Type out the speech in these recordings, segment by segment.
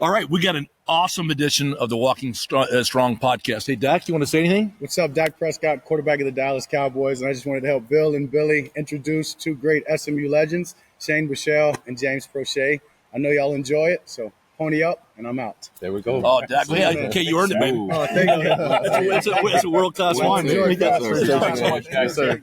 All right, we got an awesome edition of the Walking Strong podcast. Hey, Dak, you want to say anything? What's up, Dak Prescott, quarterback of the Dallas Cowboys, and I just wanted to help Bill and Billy introduce two great SMU legends, Shane Buechele and James Proche. I know y'all enjoy it, so pony up, and I'm out. There we go. Oh, Dak, okay, you earned it, baby. Oh, thank you. It's a world-class wine. Yes, sir.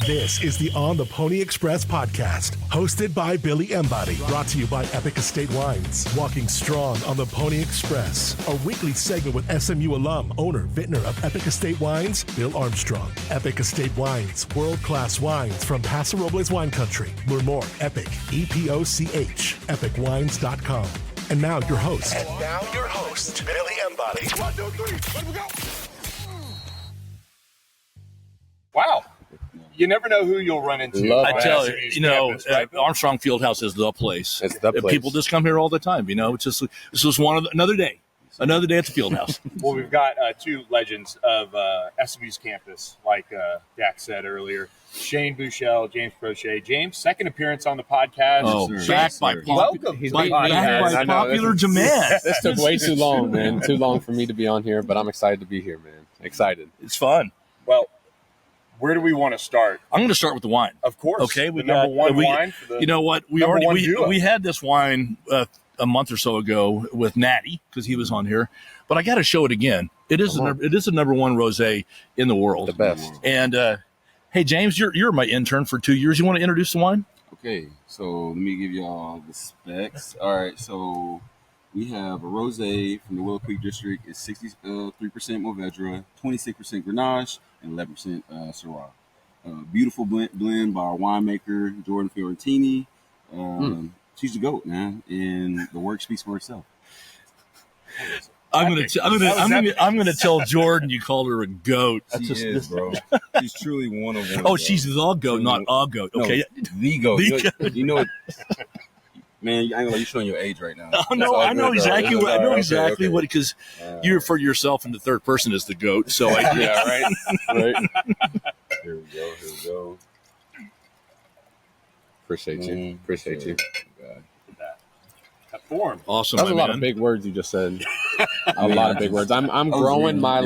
This is the On the Pony Express podcast, hosted by Billy Embody, brought to you by Epic Estate Wines. Walking strong on the Pony Express, a weekly segment with SMU alum, owner, vintner of Epic Estate Wines, Bill Armstrong. Epic Estate Wines, world-class wines from Paso Robles wine country. Learn more, Epic, EPOCH, epicwines.com. And now your host. Billy Embody. 1, 2, 3, let me go. Wow. You never know who you'll run into. I tell you, campus, right? Armstrong Fieldhouse is the place. It's the place. People just come here all the time. It's just this was another day at the Fieldhouse. Well, we've got two legends of SMU's campus, like Dak said earlier. Shane Buechele, James Proche. James, second appearance on the podcast. Oh, backed by popular demand. This took way too long, man. Too long for me to be on here, but I'm excited to be here, man. Excited. It's fun. Well, where do we want to start? I'm going to start with the wine. Of course. Okay, we got number one wine. For the you know what? We had this wine a month or so ago with Natty because he was on here, but I got to show it again. It is the number one rosé in the world, the best. And hey, James, you're my intern for 2 years. You want to introduce the wine? Okay, so let me give y'all the specs. All right, so we have a rosé from the Willow Creek District. It's 63% Mourvedre, 26% Grenache, and 11% Syrah. Beautiful blend by our winemaker, Jordan Fiorentini. She's the GOAT, man, and the work speaks for itself. I'm gonna tell Jordan you called her a goat. She is, bro. She's truly one of one. Oh, she's the goat, not a goat. Okay, the GOAT. You know it. Man, I ain't gonna let you showing your age right now. Oh, no, I know exactly what, because you refer to yourself in the third person as the GOAT. So yeah, right. Here we go. Appreciate you. that form. Awesome. That's a lot of big words you just said. A lot of big words. I'm growing my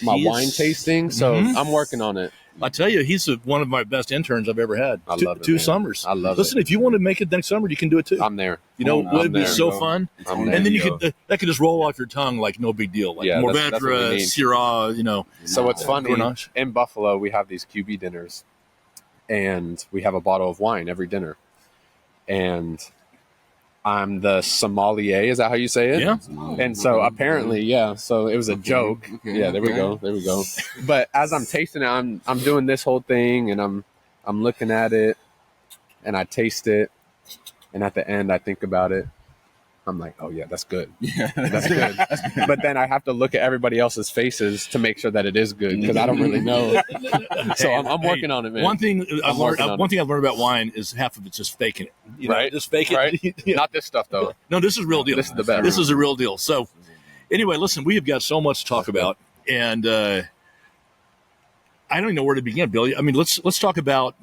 wine tasting, so I'm working on it. I tell you, he's one of my best interns I've ever had. I love it, two man. summers. I love Listen, it. if you want to make it next summer, you can do it too. I'm there. It'd be so fun. I'm and then there. that could just roll off your tongue like no big deal. Like Mourvedre, Syrah, So it's funny. Grenache. In Buffalo, we have these QB dinners, and we have a bottle of wine every dinner. And I'm the sommelier. Is that how you say it? Yeah. And so apparently, so it was a joke. Okay. Yeah, there we go. But as I'm tasting it, I'm doing this whole thing, and I'm looking at it, and I taste it, and at the end I think about it. I'm like, oh yeah, that's good. Yeah, that's good. But then I have to look at everybody else's faces to make sure that it is good because I don't really know. So I'm working on it, man. One thing I've learned about wine is half of it's just faking it. Right. Just fake it. Right. Not this stuff though. No, this is real deal. This is the best. This is a real deal. So anyway, listen, we have got so much to talk about, and I don't even know where to begin, Billy. I mean, let's talk about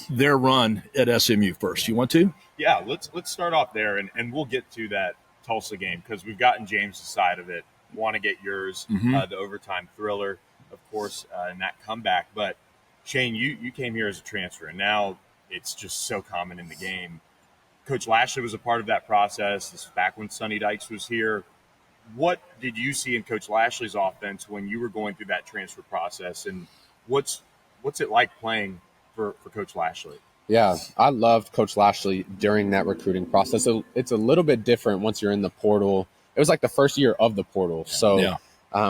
their run at SMU first. You want to? Yeah, let's start off there, and we'll get to that Tulsa game because we've gotten James' side of it. Want to get yours, the overtime thriller, of course, and that comeback. But Shane, you came here as a transfer, and now it's just so common in the game. Coach Lashlee was a part of that process. This was back when Sonny Dykes was here. What did you see in Coach Lashlee's offense when you were going through that transfer process, and what's it like playing for Coach Lashlee? Yeah, I loved Coach Lashlee during that recruiting process. So it's a little bit different once you're in the portal. It was like the first year of the portal. So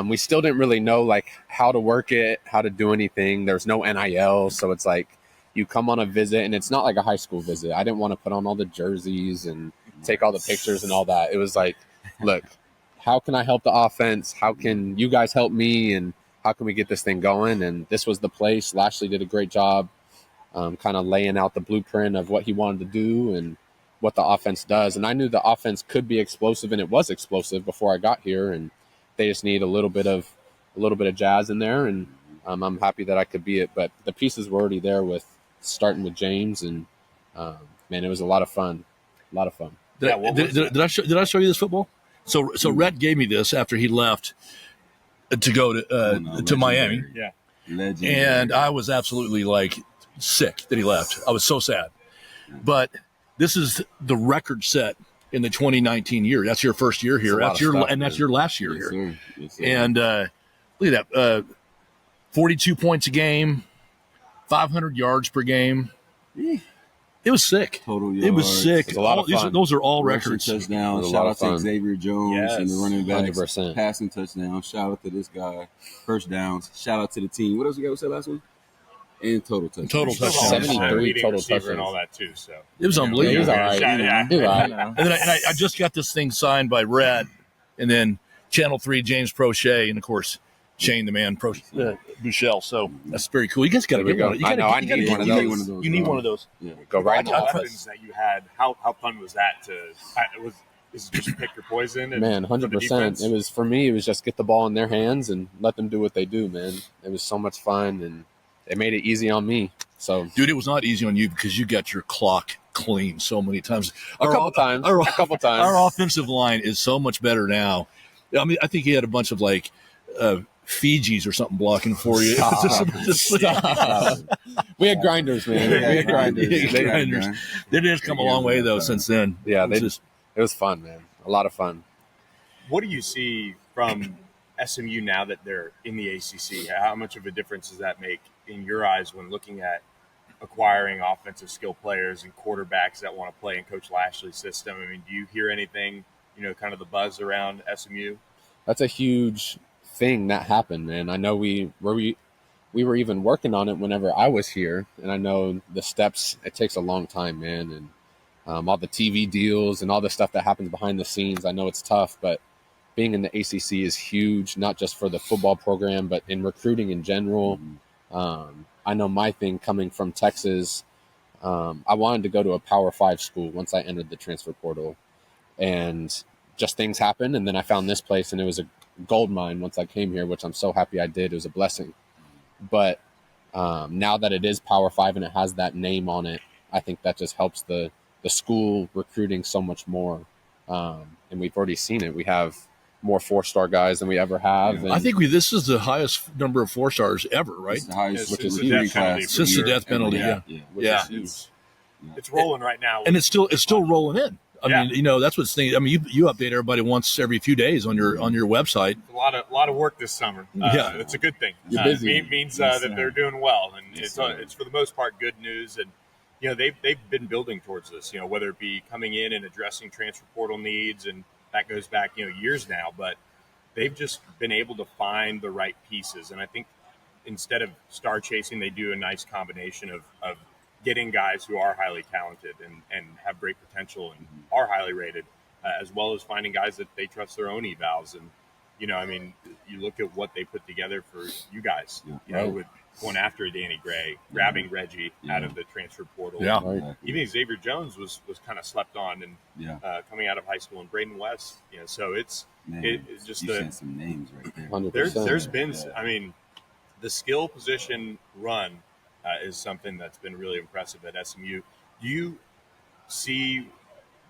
we still didn't really know like how to work it, how to do anything. There's no NIL. So it's like you come on a visit, and it's not like a high school visit. I didn't want to put on all the jerseys and take all the pictures and all that. It was like, look, how can I help the offense? How can you guys help me? And how can we get this thing going? And this was the place. Lashlee did a great job. Kind of laying out the blueprint of what he wanted to do and what the offense does. And I knew the offense could be explosive, and it was explosive before I got here. And they just need a little bit of jazz in there. And I'm happy that I could be it. But the pieces were already there with starting with James, and man, it was a lot of fun. Did I show you this football? So Rhett gave me this after he left to go to Miami. Yeah. Legendary. And I was absolutely like sick that he left. I was so sad. But this is the record set in the 2019 year. That's your first year here. That's your last year here. Sir. Yes, sir. And look at that, 42 points a game, 500 yards per game. It was sick. Total yards. It was sick. It was a lot of fun. Those are all Rushing records. touchdown. It was a Shout lot out of to fun. Xavier Jones and the running backs. 100%. Passing touchdown. Shout out to this guy. First downs. Shout out to the team. What else we got? What's that last one? And total touchdowns. Total touchdowns. 73 total receiver touchdowns. and all that too. So It was unbelievable. He was all right. Yeah. He was all right. And then I just got this thing signed by Rhett, and then Channel 3, James Proche, and of course, Shane, the man, Buechele. So that's very cool. You guys got to There we get go. one. You I know. I need one of those. You need one of those. Yeah. Go right the now. weapons that you had. How fun was that? Is it just pick your poison? And Man, for the 100%. defense? It was for me. It was just get the ball in their hands and let them do what they do. Man, it was so much fun, and it made it easy on me. So, Dude, it was not easy on you because you got your clock clean so many times. a couple times. Our offensive line is so much better now. I mean, I think he had a bunch of like Fijis or something blocking for you. Stop. We had grinders, man. We had grinders. Grinders. They just come a long way though since then. Yeah, It's it was fun, man. A lot of fun. What do you see from SMU now that they're in the ACC? How much of a difference does that make in your eyes when looking at acquiring offensive skill players and quarterbacks that want to play in Coach Lashlee's system? I mean, do you hear anything, kind of the buzz around SMU? That's a huge thing that happened, man. I know we were even working on it whenever I was here, and I know the steps. It takes a long time, man, and all the TV deals and all the stuff that happens behind the scenes. I know it's tough, but being in the ACC is huge, not just for the football program, but in recruiting in general. I know my thing coming from Texas, I wanted to go to a Power 5 school once I entered the transfer portal, and just things happened, and then I found this place, and it was a gold mine once I came here, which I'm so happy I did. It was a blessing. But now that it is Power 5 and it has that name on it, I think that just helps the school recruiting so much more. And we've already seen it. We have more 4-star guys than we ever have. I think this is the highest number of 4-stars ever, right? It's the highest Which is the death penalty class Since the for death penalty, yeah. which Yeah. is huge. It's rolling right now. And it's still rolling in. I Yeah. mean, that's what's thing. I mean, you update everybody once every few days on your website. a lot of work this summer. Yeah. It's a good thing. You're busy. It means Yes, that sir. they're doing well, and Yes, it's sir. for the most part good news. And they've been building towards this. Whether it be coming in and addressing transfer portal needs, and that goes back years now. But they've just been able to find the right pieces, and I think instead of star chasing, they do a nice combination of getting guys who are highly talented and have great potential and are highly rated, as well as finding guys that they trust their own evals. And, I mean, you look at what they put together for you guys, with going after a Danny Gray, grabbing Reggie out of the transfer portal. Yeah. Right. Even Xavier Jones was kind of slept on and coming out of high school, and Braden West. So it's just you sent some names right there. 100%. there's been, I mean, the skill position run is something that's been really impressive at SMU. Do you see,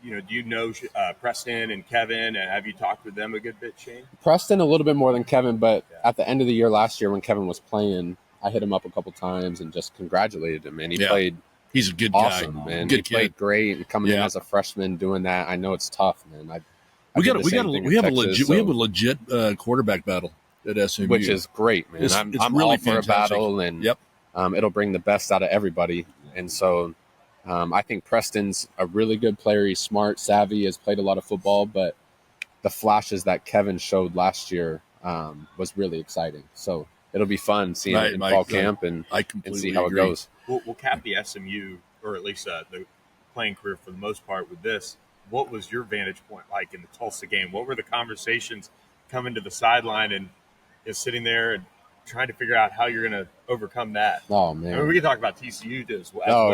do you know Preston and Kevin, and have you talked with them a good bit, Shane? Preston a little bit more than Kevin, but at the end of the year last year when Kevin was playing, I hit him up a couple times and just congratulated him. And he played He's a good awesome, guy. man. Good He played great, and coming in as a freshman doing that, I know it's tough, man. We have a legit quarterback battle at SMU, which is great, man. It's I'm really all for a fantastic. battle, and Yep. It'll bring the best out of everybody. And so I think Preston's a really good player. He's smart, savvy, has played a lot of football, but the flashes that Kevin showed last year was really exciting. So it'll be fun seeing it in fall camp and see how it goes. We'll cap the SMU, or at least the playing career for the most part, with this. What was your vantage point like in the Tulsa game? What were the conversations coming to the sideline and sitting there and trying to figure out how you're going to overcome that? Oh man, I mean, we can talk about TCU as well.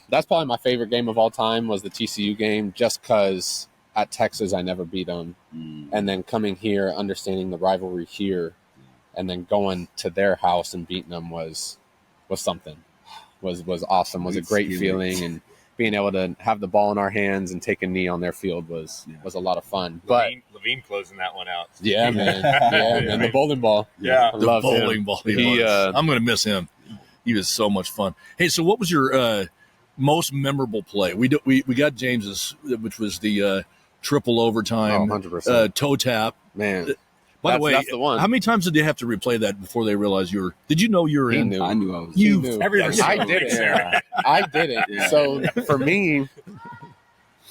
That's probably my favorite game of all time was the TCU game, just because at Texas I never beat them, and then coming here, understanding the rivalry here, and then going to their house and beating them was something. Was awesome. Was a great feeling, and being able to have the ball in our hands and take a knee on their field was a lot of fun. But Levine closing that one out. yeah, man. Yeah, man. The bowling ball. Yeah. I The loved bowling him. ball. I'm going to miss him. He was so much fun. Hey, so what was your most memorable play? We got James's, which was the triple overtime 100%. toe tap. Man. By the way, that's the one. How many times did they have to replay that before they realized you were? Did you know you were He in? knew. I knew I was. You knew. Everybody I did it. there. I did it. Yeah. So for me,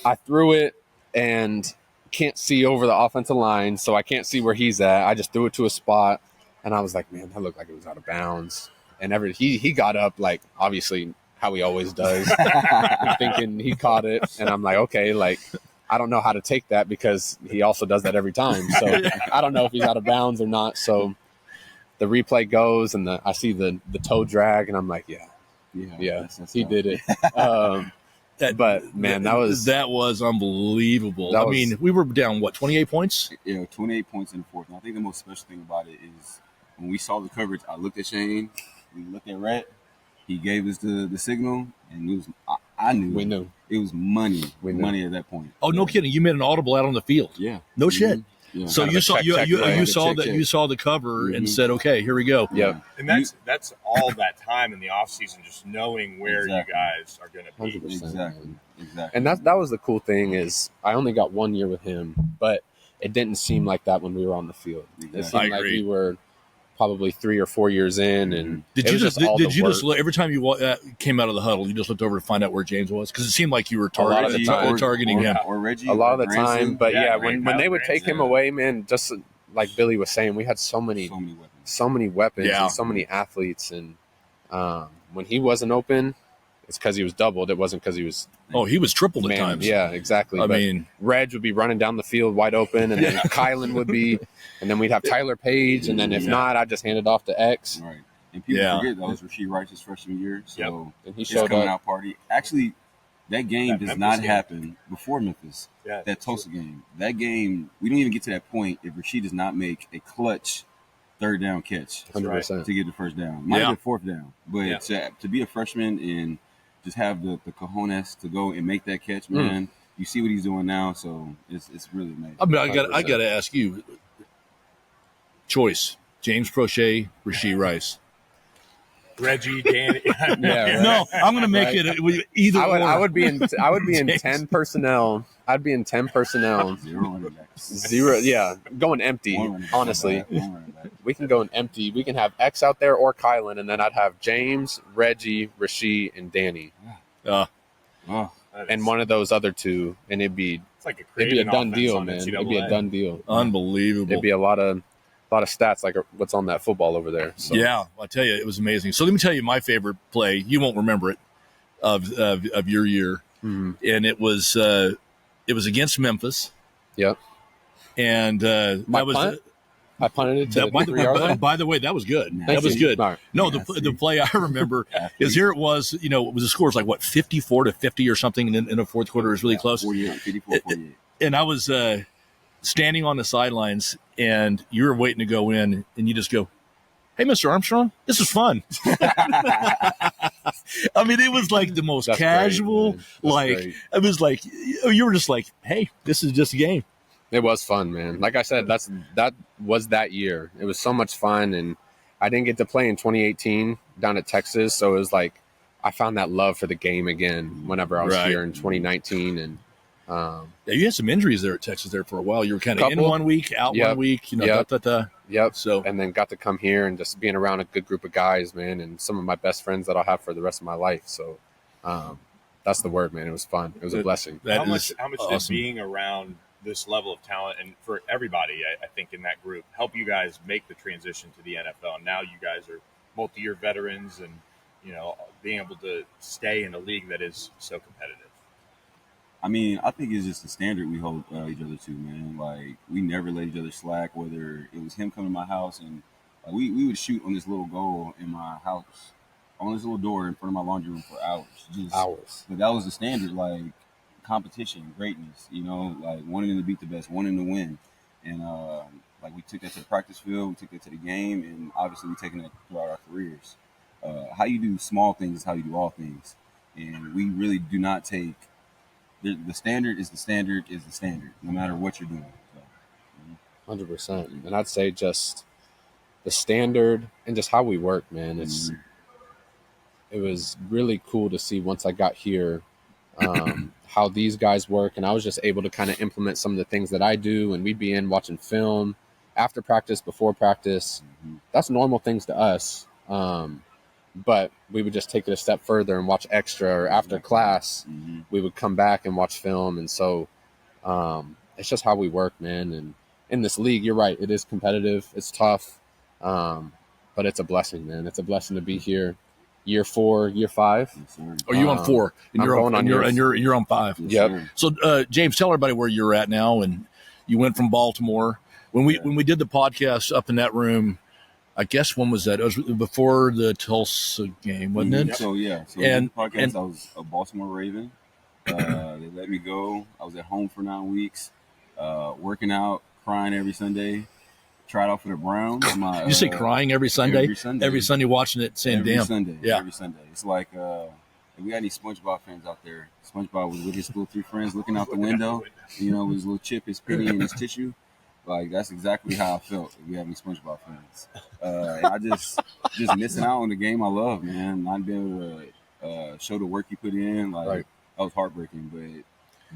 I threw it and can't see over the offensive line, so I can't see where he's at. I just threw it to a spot, and I was like, man, that looked like it was out of bounds. And he got up, like, obviously how he always does, thinking he caught it. And I'm like, okay, like, I don't know how to take that because he also does that every time. So I don't know if he's out of bounds or not. So the replay goes, and I see the toe drag, and I'm like, yeah, that's he tough. did it. But man, that was unbelievable. That I was- mean, we were down 28 points. 28 points in the fourth. And I think the most special thing about it is when we saw the coverage, I looked at Shane, we looked at Rhett, he gave us the signal, and it was I knew we knew. it was money. We knew. Money at that point. Oh, no kidding! You made an audible out on the field. Yeah. No shit. Yeah. So Kind of you a saw check, you check, right? saw Check, that check. you saw the cover and Mhm. said, okay, here we go. Yep. And that's all that time in the off season, just knowing where Exactly. you guys are going to be. 100%. Exactly. And that was the cool thing is I only got 1 year with him, but it didn't seem like that when we were on the field. It Exactly. seemed I like agree. we were probably 3 or 4 years in, and Did it you was just all did the you work. just look every time you came out of the huddle? You just looked over to find out where James was because it seemed like you were A lot of the time. targeting him. or Reggie, a lot of or the time? Granson. But Yeah, yeah, Grant when they Powell, would take him Granson. away, man, just like Billy was saying, we had so many so many weapons. Yeah. and so many athletes, and when he wasn't open, it's because he was doubled. It wasn't because he was Oh, he was tripled at man. times. Yeah, exactly. I But mean, Reg would be running down the field wide open, and then Kylan would be, and then we'd have Tyler Page, and then if not, I'd just hand it off to X, Right. And people Yeah. forget that was Rasheed Rice's freshman year. So and he his showed coming up. out party. Actually, that game That does Memphis not game. happen before Memphis. Yeah. That Tulsa game. That game, we don't even get to that point if Rasheed does not make a clutch third down catch 100%. to get the first down. Might Yeah. have been fourth down. But Yeah. to be a freshman and just have the cojones to go and make that catch, man, you see what he's doing now. So it's really amazing. I mean, I 100%. got to ask you. Choice: James Proche, Rasheed Rice. Reggie, Danny. Yeah, right. No, I'm going to make Right. it either. I would be in James. 10 personnel. I'd be in 10 personnel. Zero running backs. Zero, yeah, going empty. One running back. Honestly, One running back. we can go in empty. We can have X out there or Kylan, and then I'd have James, Reggie, Rasheed, and Danny, Oh, and one of those other two, and it'd be It's like a done deal, man. It'd be a done deal. Unbelievable. It'd be a lot of stats like what's on that football over there. So. Yeah, I tell you, it was amazing. So let me tell you my favorite play. You won't remember it of your year, Mhm. and it was against Memphis. Yep. And My that was punt? I punted it to that, the 3-yard line. by the way, that was good. Thank That was you. good. All right. No, Yeah, the play I remember is here. It was it was the score was like what 54-50 or something in the fourth quarter. It was really close. 48, 54, 48. And I was standing on the sidelines, and you were waiting to go in, and you just go, "Hey, Mr. Armstrong, this is fun." I mean, it was like the most That's casual. great, man. That's Like great. it was like you were just like, "Hey, this is just a game." It was fun, man. Like I said, that was that year. It was so much fun, and I didn't get to play in 2018 down at Texas, so it was like I found that love for the game again whenever I was Right. here in 2019, and Yeah, you had some injuries there at Texas there for a while. You were kind of in Couple. 1 week, out Yep. 1 week. Yep. Yep. So And then got to come here and just being around a good group of guys, man, and some of my best friends that I'll have for the rest of my life. So that's the word, man. It was fun. It was a blessing. that how is much did awesome. being around this level of talent and for everybody, I think, in that group help you guys make the transition to the NFL? And now you guys are multi-year veterans and, being able to stay in a league that is so competitive. I mean, I think it's just the standard we hold each other to, man. Like, we never let each other slack, whether it was him coming to my house and we would shoot on this little goal in my house, on this little door in front of my laundry room for hours. Hours. But that was the standard, like, competition, greatness, like wanting to beat the best, wanting to win. And, like, we took that to the practice field, we took that to the game, and obviously we've taken that throughout our careers. How you do small things is how you do all things. and we really do not take the standard is the standard is the standard, no matter what you're doing. So, 100%. And I'd say just the standard and just how we work, man. It was really cool to see once I got here how these guys work, and I was just able to kind of implement some of the things that I do. And we'd be in watching film after practice, before practice. That's normal things to us. But we would just take it a step further and watch extra, or after class, we would come back and watch film. And so it's just how we work, man. And in this league, you're right, it is competitive. It's tough, but it's a blessing, man. It's a blessing to be here. Year 4, year 5. Are you on 4? And you're on 5. Yep. So, James, tell everybody where you're at now. And you went from Baltimore. When we did the podcast up in that room, I guess when was that? It was before the Tulsa game, wasn't it? So and podcast, I was a Baltimore Raven. They let me go. I was at home for 9 weeks, working out, crying every Sunday. Tried out for the Browns. You say crying every Sunday? Every Sunday watching it, saying, every damn. Sunday, yeah. Every Sunday. It's like, if we got any SpongeBob fans out there, SpongeBob was with his little 3 friends looking out the window, with his little chip, his penny, and his tissue. Like, that's exactly how I felt if we had any SpongeBob fans. And I just missing out on the game I love, man. Not being able to show the work you put in. Like, that was heartbreaking.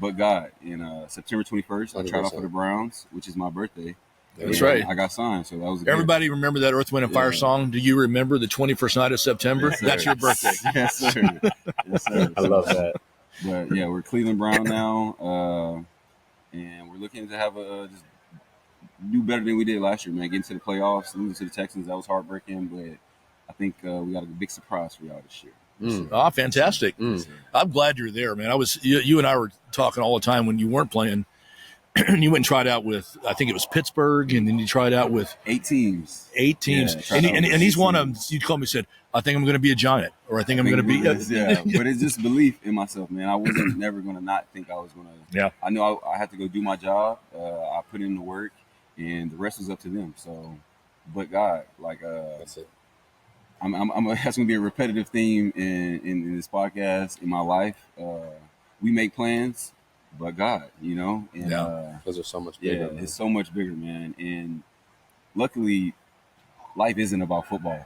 But God, in September 21st, I tried out for the Browns, which is my birthday. That's right. I got signed, so that was Everybody remember that Earth, Wind, and Fire song? Do you remember the 21st night of September? Yes, that's your birthday. Yes, sir. Yes, sir. I love that. But, yeah, we're Cleveland Brown now, and we're looking to have just do better than we did last year, man. Getting to the playoffs, losing to the Texans, that was heartbreaking, but I think we got a big surprise for y'all this year. Oh, fantastic. I'm glad you're there, man. You and I were talking all the time when you weren't playing. You went and tried out with, I think it was Pittsburgh, and then you tried out with 8 teams. 8 teams. Yeah, and he's one of them. You called me and said, I think I'm going to be a Giant, or I think I'm going to be. Yeah, but it's just belief in myself, man. I wasn't never going to not think I was going to. Yeah. I knew I had to go do my job. I put in the work, and the rest was up to them. So, but God, like, that's it. That's going to be a repetitive theme in this podcast, in my life. We make plans. But God, and because they're so much bigger. Yeah, it's so much bigger, man. And luckily, life isn't about football.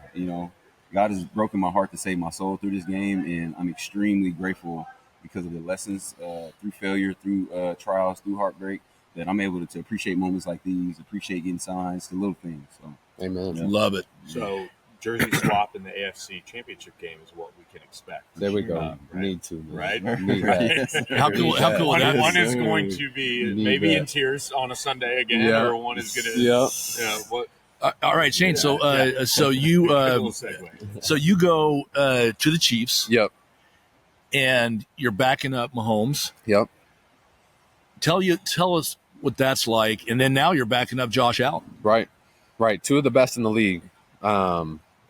God has broken my heart to save my soul through this game, and I'm extremely grateful because of the lessons through failure, through trials, through heartbreak, that I'm able to appreciate moments like these, appreciate getting signs, the little things. So, amen. Yeah. Love it. So, jersey swap in the AFC Championship game is what we can expect. There we go. Right? Need to, man. Right? Need that. How cool One, that one is. is going to be Need maybe that. in tears on a Sunday again, Yeah. or one is going to. Yeah. What? All right, Shane. So you Little segue. so you go to the Chiefs, Yep. and you're backing up Mahomes. Yep. Tell us what that's like, and then now you're backing up Josh Allen. Right. 2 of the best in the league.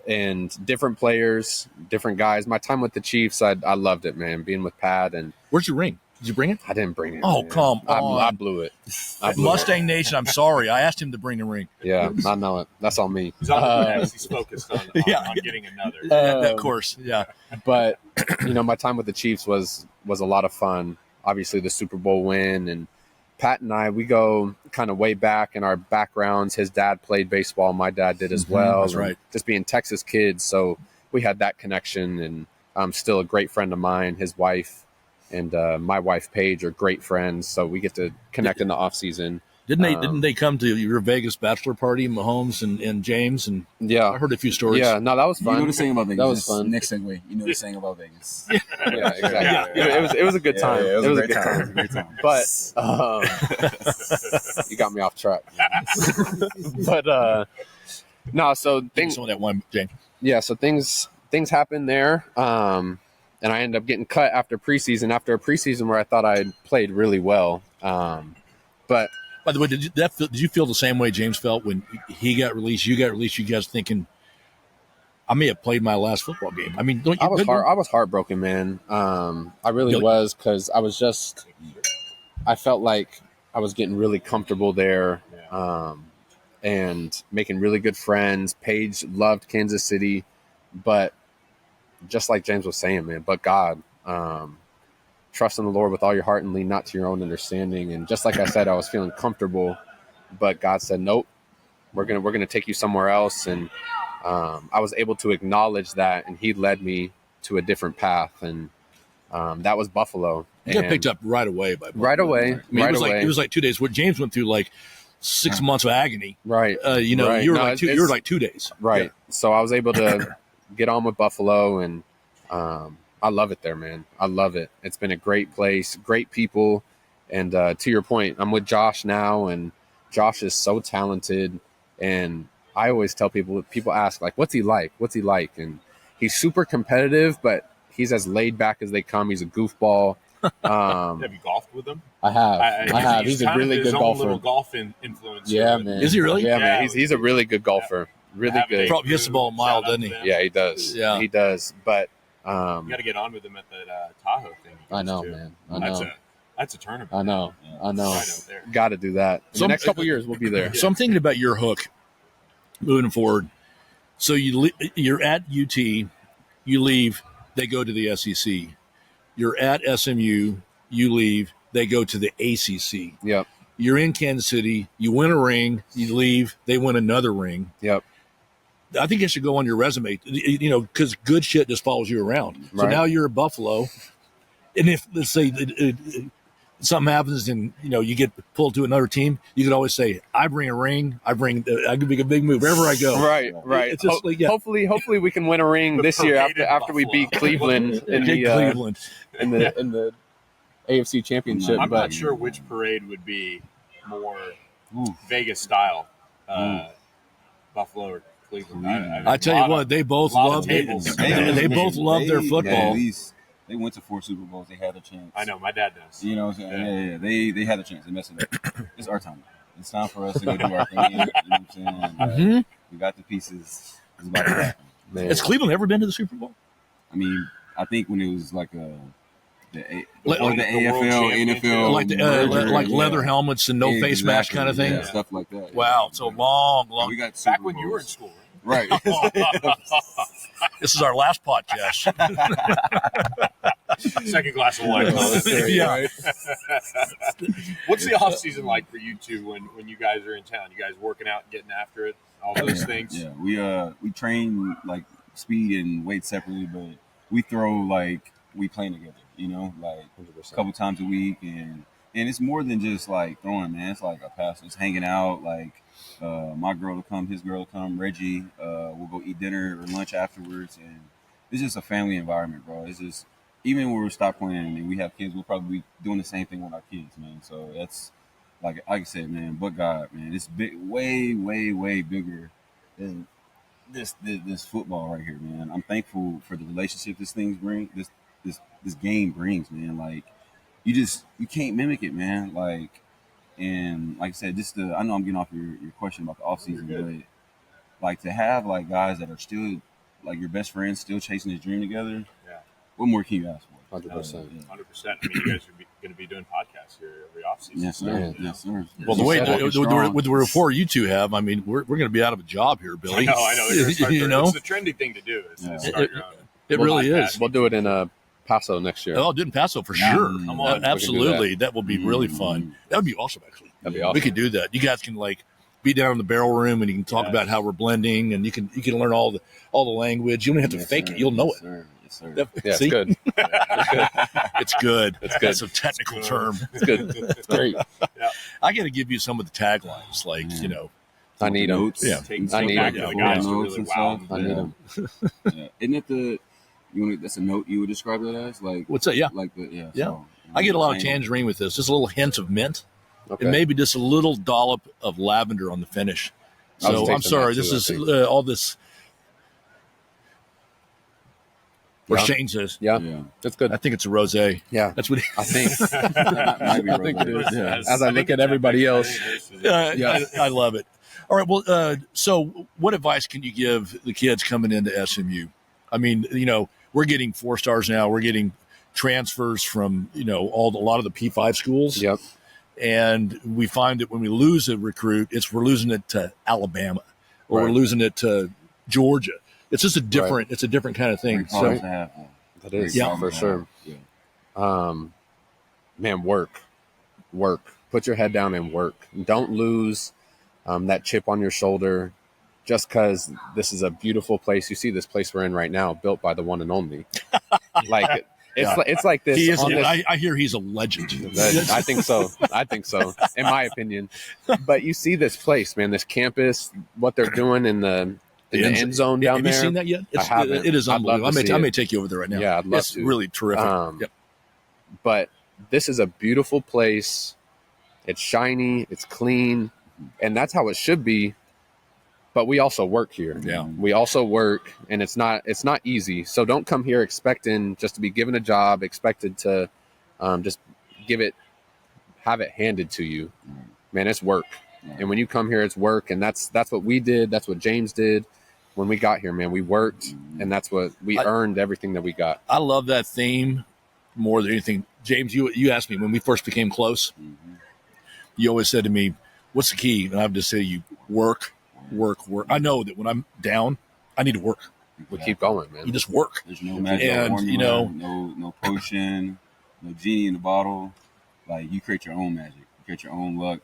And different players, different guys. My time with the Chiefs, I loved it, man. Being with Pat, and Where's your ring? Did you bring it? I didn't bring it. Oh, man. come I on. blew it. Mustang Nation, I'm sorry. I asked him to bring the ring. Yeah, I know it. That's on me. He's on the pass. He's focused on getting another. Of course, yeah. But my time with the Chiefs was a lot of fun. Obviously, the Super Bowl win, and Pat and I, we go kind of way back in our backgrounds. His dad played baseball. My dad did as well. That's right. Just being Texas kids, so we had that connection. And I'm still a great friend of mine. His wife and my wife Paige are great friends, so we get to connect in the off season. Didn't they come to your Vegas bachelor party, Mahomes and James? And Yeah, I heard a few stories. yeah. No, that was fun. You know the saying about Vegas. That was fun. Next segue. You know the saying about Vegas. Yeah, exactly. It was a good time. Yeah, it was a great good time. It was a great time. But you got me off track. But no, so things. Some of that one, James. Yeah, so things happen there, and I ended up getting cut after a preseason where I thought I had played really well. But By the way, did you feel the same way James felt when he got released? You got released. You guys thinking, I may have played my last football game. I mean, I was heartbroken, man. I really was, because I felt like I was getting really comfortable there, and making really good friends. Paige loved Kansas City, but just like James was saying, man, but God, trust in the Lord with all your heart and lean not to your own understanding. And just like I said, I was feeling comfortable, but God said, nope, we're gonna take you somewhere else. And I was able to acknowledge that, and he led me to a different path. And that was Buffalo. You got picked up right away by Buffalo. Right away. I mean, it was like 2 days. What James went through, like 6 months of agony. Right. You know, right. you were like 2 days. Right. Yeah. So I was able to get on with Buffalo, and I love it there, man. I love it. It's been a great place, great people. And to your point, I'm with Josh now, and Josh is so talented. And I always tell people ask, like, what's he like? What's he like? And he's super competitive, but he's as laid back as they come. He's a goofball. Have you golfed with him? I have. He's a really good golfer. Little golf influence. Yeah, man. Is he really? Yeah, man. He's a really good golfer. Really good. Probably hits the ball a mile, doesn't he? Yeah, he does. Yeah, he does. But you got to get on with him at that Tahoe thing. I know, man. I know. That's a tournament. I know. I know. Right Got to do that. In the next couple of years, we'll be there. So I'm thinking about your hook moving forward. So you're at UT, you leave, they go to the SEC. You're at SMU, you leave, they go to the ACC. Yep. You're in Kansas City, you win a ring, you leave, they win another ring. Yep. I think it should go on your resume, you know, because good shit just follows you around. So right. now you're at Buffalo, and if, let's say, something happens and, you know, you get pulled to another team, you could always say, I bring a ring, I could make a big move wherever I go. Right. It's just hopefully we can win a ring this year after we beat Cleveland in the AFC Championship. I'm not sure which parade would be more Vegas style, Buffalo or Cleveland. I tell you what, they both love their football. They went to 4 Super Bowls. They had a chance. I know. My dad does. You know what I'm saying? Yeah. They had a chance. They messed it up. It's our time. It's time for us to go do our thing. You know what I'm saying? We got the pieces. It's about to happen. Has Cleveland ever been to the Super Bowl? I mean, I think when it was like the World AFL, NFL, like leather helmets and no face mask kind of thing. Yeah, stuff like that. Wow, so long. We got back when you were in school, right? This is our last podcast. Second glass of wine. Yeah. What's the off season like for you two when you guys are in town? You guys working out, getting after it, all those things? Yeah, we train like speed and weight separately, but we throw like we playing together. You know, like 100%. A couple times a week, and it's more than just like throwing, man. It's like a pass. It's hanging out. Like my girl will come, his girl will come, Reggie. We'll go eat dinner or lunch afterwards, and it's just a family environment, bro. It's just even when we stop playing and we have kids, we'll probably be doing the same thing with our kids, man. So that's like I said, man. But God, man, it's big, way bigger than this football right here, man. I'm thankful for the relationship this game brings, man. Like you can't mimic it, man. Like, and like I said, I know I'm getting off your question about the off season, but like to have like guys that are still like your best friends, still chasing this dream together. Yeah. What more can you ask for? 100%. 100%. I mean, you guys are going to be doing podcasts here every off season. Yes, sir. Yes, sir. Well, the way with the rapport you two have, I mean, we're going to be out of a job here, Billy. I know. You know, it's the trendy thing to do. It really is. We'll do it in Paso next year. Oh, did Paso for sure. Come on. Absolutely. That would be really fun. That would be awesome, actually. That'd be awesome. We could do that. You guys can like be down in the barrel room and you can talk about how we're blending, and you can learn all the language. You don't have to fake it. You'll know it. Sir. Yes, sir. Yeah, it's good. It's good. That's a technical term. It's good. It's great. Yeah. I got to give you some of the taglines, like you know. I need them. Yeah, I need them. The guys are really wow. I need them. Yeah. Isn't it that's a note you would describe that as? Like What's that? Yeah. Like the Yeah. So, I get a lot of tangerine with this. Just a little hint of mint. Okay. And maybe just a little dollop of lavender on the finish. So I'm sorry. This is all this. Where Shane says. Yeah. That's good. I think it's a rosé. Yeah. That's what I think. I think it is. Yeah. As I look at everybody else. I love it. All right. Well, so what advice can you give the kids coming into SMU? I mean, you know, we're getting 4 stars now. We're getting transfers from, you know, a lot of the P5 schools. Yep. And we find that when we lose a recruit, we're losing it to Alabama or we're losing it to Georgia. It's just a different kind of thing. So That is, Yeah. for sure. Yeah. Man, work. Put your head down and work. Don't lose that chip on your shoulder just because this is a beautiful place. You see this place we're in right now, built by the one and only. Like it's like this. He is. on this I hear he's a legend. I think so. In my opinion. But you see this place, man, this campus, what they're doing in the end zone down there. Have you seen that yet? I haven't. It is I'd love unbelievable. to I see may it. take you over there right now. Yeah, I'd love it's to. really terrific. Yep. But this is a beautiful place. It's shiny, it's clean, and that's how it should be. But we also work here. Yeah. We also work, and it's not easy. So don't come here expecting just to be given a job, expected to just have it handed to you. Man, it's work. And when you come here, it's work, and that's what we did. That's what James did when we got here, man. We worked, and that's what we earned everything that we got. I love that theme more than anything. James, you asked me when we first became close. You always said to me, "What's the key?" And I would just say, "You work." I know that when I'm down, I need to work. We keep going, man. You just work. There's no magic formula, no potion, no genie in the bottle. Like, you create your own magic. You create your own luck.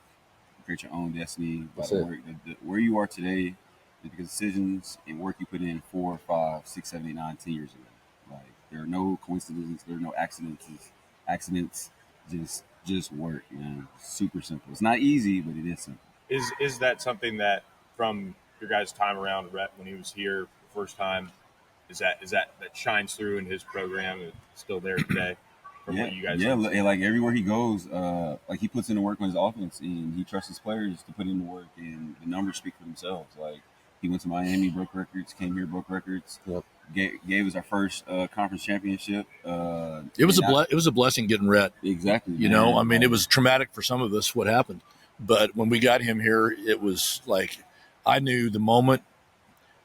You create your own destiny. By the work. Where you are today is because decisions and work you put in 4, 5, 6, 7, 8, 9, 10 years ago. Like, there are no coincidences. There are no accidents. Just work, man. Super simple. It's not easy, but it is simple. Is that something that from your guys' time around Rhett when he was here the first time, is that shines through in his program and still there today? From what you guys like everywhere he goes, like, he puts in the work on his offense, and he trusts his players to put in the work, and the numbers speak for themselves. Like, he went to Miami, broke records, came here, broke records. Yep. Gave us our first conference championship. It was a blessing getting Rhett. Exactly. You know, I mean, it was traumatic for some of us what happened, but when we got him here, it was like I knew the moment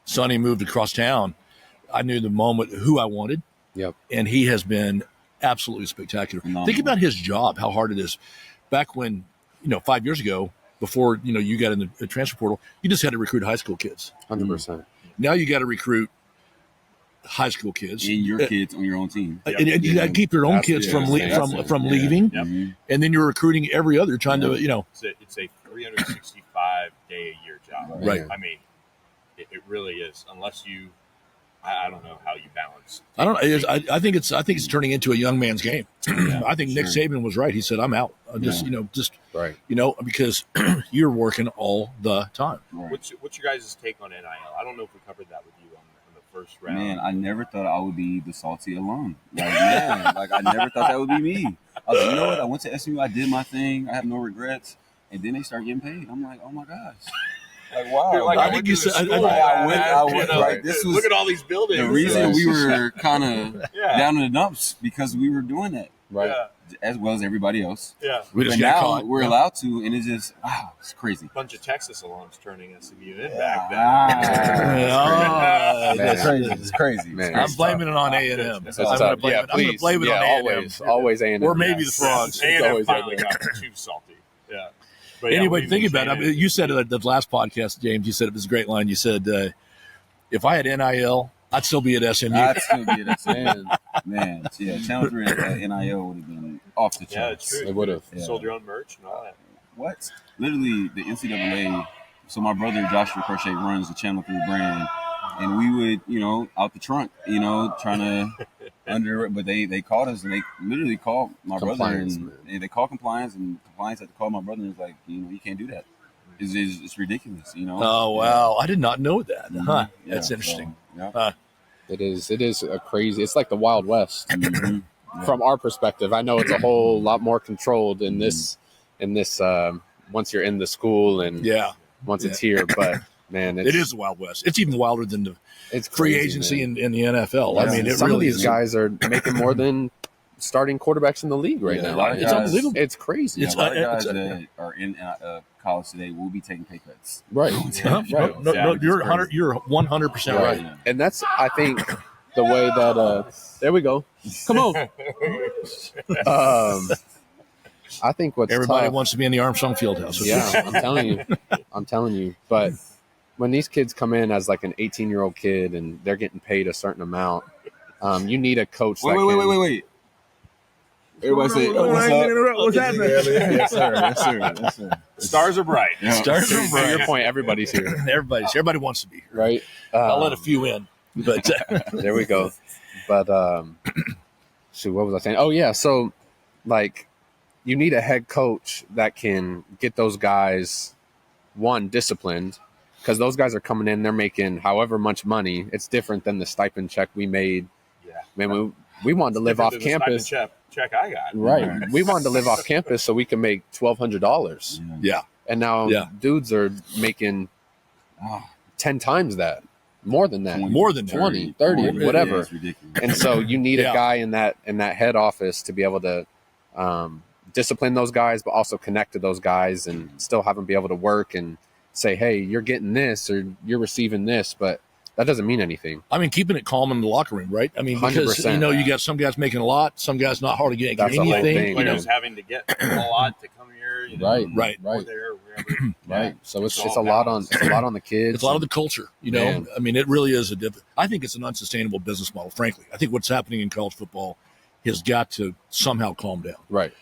Sonny moved across town. I knew the moment who I wanted. Yep. And he has been absolutely spectacular. Phenomenal. Think about his job, how hard it is. Back when, 5 years ago, before you got in the transfer portal, you just had to recruit high school kids. 100%. Now you got to recruit high school kids and your kids on your own team. And you got to keep your own kids from leaving, and then you're recruiting every other trying to It's a 365-day-a-year job. Right. I mean, it really is. Unless you, I don't know how you balance. I don't. I think it's turning into a young man's game. I think Nick Saban was right. He said, "I'm out." Right. Because you're working all the time. Right. What's your guys' take on NIL? I don't know if we covered that with you on the first round. Man, I never thought I would be the salty alum. I never thought that would be me. I was like, you know what? I went to SMU. I did my thing. I have no regrets. And then they start getting paid. I'm like, oh my gosh. Like, wow. Like, I think you said. I went. Right. This was look at all these buildings. the reason we were kind of down in the dumps, because we were doing that, Right. as well as everybody else. Yeah. We just But got now caught. we're allowed to, and it's just it's crazy. Bunch of Texas alums turning SMU in back then. It's crazy. It's crazy. Man. I'm blaming it on A&M. I'm It's going to tough. blame it. I'm going to blame it on A&M. Always A&M. Or maybe the Frogs. It's A&M always finally A&M. got too salty. Yeah. But Anyway, we've think been about it. saying You said it at the last podcast, James. You said it was a great line. You said, if I had NIL, I'd still be at SMU. That's gonna be it. Man. Yeah, Challenger at NIL would have been off the charts. Yeah, it's true. It would have. You sold your own merch and all that. What? Literally, the NCAA. So my brother Joshua Proche runs the Channel 3 brand, and we would, out the trunk, trying to but they called us, and they literally called my brother, and they called compliance, and compliance had to call my brother, and was like, you can't do that. It's ridiculous, Oh, wow. I did not know that. Mhm. Huh. Yeah, That's interesting. So, yeah. It is a crazy. It's like the Wild West Mhm. from our perspective. I know it's a whole lot more controlled in this. Once you're in the school and once it's here, but man, it is the Wild West. It's even wilder than the it's free crazy, agency man. in the NFL. Yeah. I mean, Some really of these is. guys are making more than starting quarterbacks in the league right Yeah, now. a lot of It's guys- unbelievable. It's crazy. Yeah, a lot of guys it's- that are in college today will be taking pay cuts. Right. Huh? Right. No, you're It's 100. You're 100% right. Yeah. And that's, I think, the way that. There we go. Come on. I think what's Everybody tough, wants to be in the Armstrong Fieldhouse. Yeah, I'm telling you. But when these kids come in as like an 18-year-old kid and they're getting paid a certain amount, You need a coach. Wait. Everybody say, What's happening? Yes, sir. Stars are bright. Yeah. Stars are To bright. your point, everybody's here, Everybody wants to be here. right? I'll let a few in, but There we go. But shoot, what was I saying? Oh yeah, so like you need a head coach that can get those guys disciplined, because those guys are coming in, they're making however much money. It's different than the stipend check we made. Yeah. Man, we wanted to live off Different than the campus. stipend check I got. Right. We wanted to live off campus so we can make $1,200. yeah, And now dudes are making 10 times that. More than that. more than 20, 30, Yeah, whatever. it's ridiculous. And so you need Yeah. a guy in that head office to be able to discipline those guys, but also connect to those guys and still have them be able to work and say, hey, you're getting this or you're receiving this, but that doesn't mean anything. I mean, keeping it calm in the locker room, right? I mean, because 100%. You got some guys making a lot, some guys not hardly getting That's the whole anything. thing, You know, Players having to get a lot to come here, Right. or there, or wherever. Right. So it's all a lot on the kids. it's a lot of the culture. You know, Man. I mean, it really is I think it's an unsustainable business model. Frankly, I think what's happening in college football has got to somehow calm down. Right.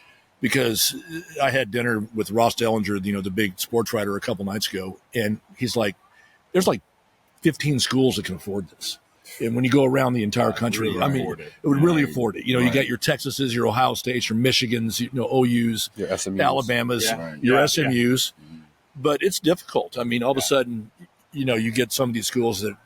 Because I had dinner with Ross Dellinger, the big sports writer, a couple nights ago, and he's like, "There's like 15 schools that can afford this." And when you go around the entire country, really I mean, afford it it. would really afford it. You got your Texases, your Ohio States, your Michigans, OUs, Your SMUs. Alabamas, Yeah. your Yeah. SMUs. But it's difficult. I mean, all of a sudden, you get some of these schools that,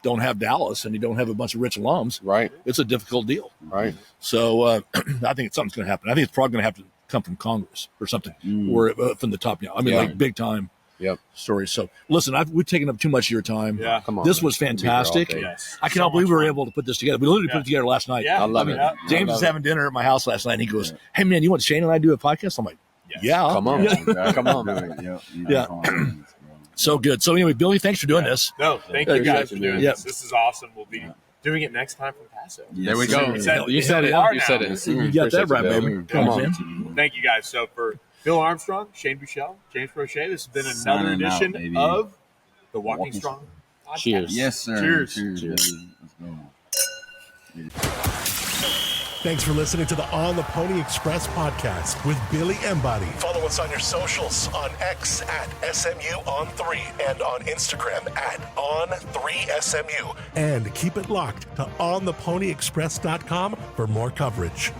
don't have Dallas and you don't have a bunch of rich alums. Right. It's a difficult deal. Right. So I think something's going to happen. I think it's probably going to have to come from Congress or something, or from the top down. I mean, Yeah. like big time Yep. stories. So listen, we've taken up too much of your time. Yeah. Come on. This man. was We'll be here all fantastic. day. Yes. I cannot believe we were able to put this together. We literally put it together last night. Yeah. I love it. Yeah. James was having dinner at my house last night, and he goes, "Hey man, you want Shane and I to do a podcast?" I'm like, Yes. "Yeah, Come on. Yeah. Come on, man. Yeah. So good. So anyway, Billy, thanks for doing this. No, thank you guys for doing Yeah. this. This is awesome. We'll be doing it next time from Paso. There we go. You said- You said it. are You now. said it. You got that right, baby. Come on. man. Thank you guys. So for Bill Armstrong, Shane Buechele, James Proche, this has been another Signing out, edition baby. of the Walking Walking Strong podcast. Cheers. Yes, sir. Cheers. Cheers. Cheers. Baby. Let's go. Thanks for listening to the On the Pony Express podcast with Billy Embody. Follow us on your socials on X at SMU_on3 and on Instagram at On3SMU. And keep it locked to OnThePonyExpress.com for more coverage.